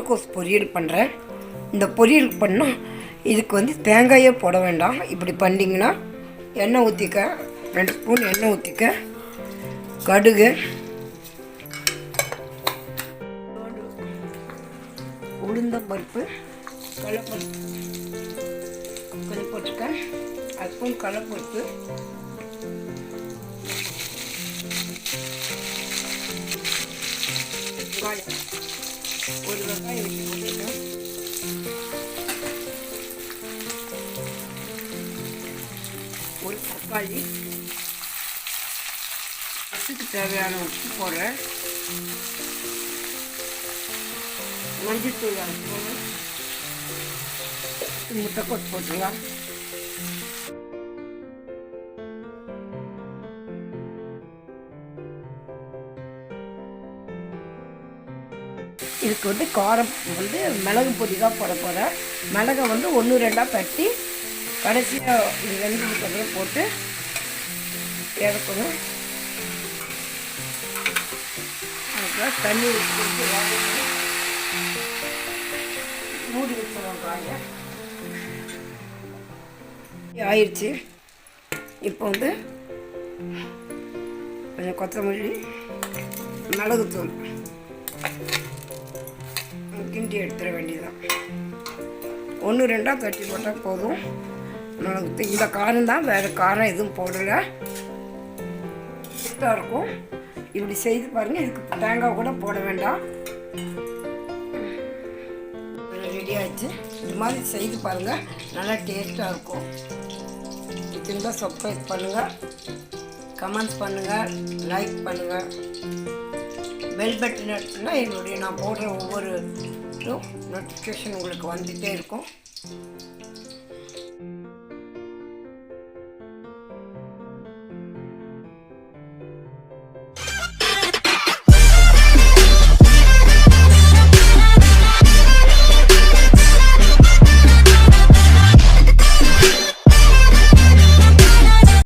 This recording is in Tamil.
முட்டைக்கோஸ் பொரியல் பண்ணுறேன். இந்த பொரியல் பண்ணால் இதுக்கு வந்து தேங்காயே போட வேண்டாம். இப்படி பண்ணிங்கன்னா எண்ணெய் ஊற்றிக்க, 2 ஸ்பூன் எண்ணெய் ஊற்றிக்க, கடுகு, உளுந்தம்பருப்பு, கடலைப்பருப்பு கொஞ்சம் போட்டுக்க, 1 ஸ்பூன் கடலைப்பருப்பு, வெங்காயம், ஒரு வெங்காயம் வச்சு போட்டுருக்கேன், ஒரு தக்காளி, அதுக்கு தேவையான உப்பு போடுறேன், மஞ்சத்தூள் 1 ஸ்பூன், முட்டைக்கோஸ் போட்டுருலாம். இதுக்கு வந்து காரம் வந்து மிளகு பொடி தான் போட போகிறேன். மிளகை வந்து 1 2 தட்டி கடைசியாக இது வெந்ததுக்கப்புறம் போட்டு இறக்கணும். அதுக்கப்புறம் தண்ணி ஊற்றி மூடி வச்சிடணும். காய ஆயிடுச்சு. இப்போ வந்து கொஞ்சம் கொத்தமல்லி, மிளகுத்தூள் கிண்டி எடுத்துட வேண்டியதுதான். 1 2 தட்டி போட்டால் போதும். மிளகுத்தூள் இந்த காரம் தான், வேறு காரம் எதுவும் போடலை. டேஸ்ட்டாக இருக்கும். இப்படி செய்து பாருங்கள். இதுக்கு தேங்காய் கூட போட வேண்டாம். ரெடி ஆகிடுச்சு. இது மாதிரி செய்து பாருங்கள், நல்லா டேஸ்ட்டாக இருக்கும். பிடிச்சிருந்தா சப்ஸ்கிரைப் பண்ணுங்கள், கமெண்ட்ஸ் பண்ணுங்கள், லைக் பண்ணுங்கள், பெல் பட்டன் எடுத்துனா என்னுடைய நான் போடுற ஒவ்வொரு நோட்டிஃபிகேஷன் உங்களுக்கு வந்துகிட்டே இருக்கும்.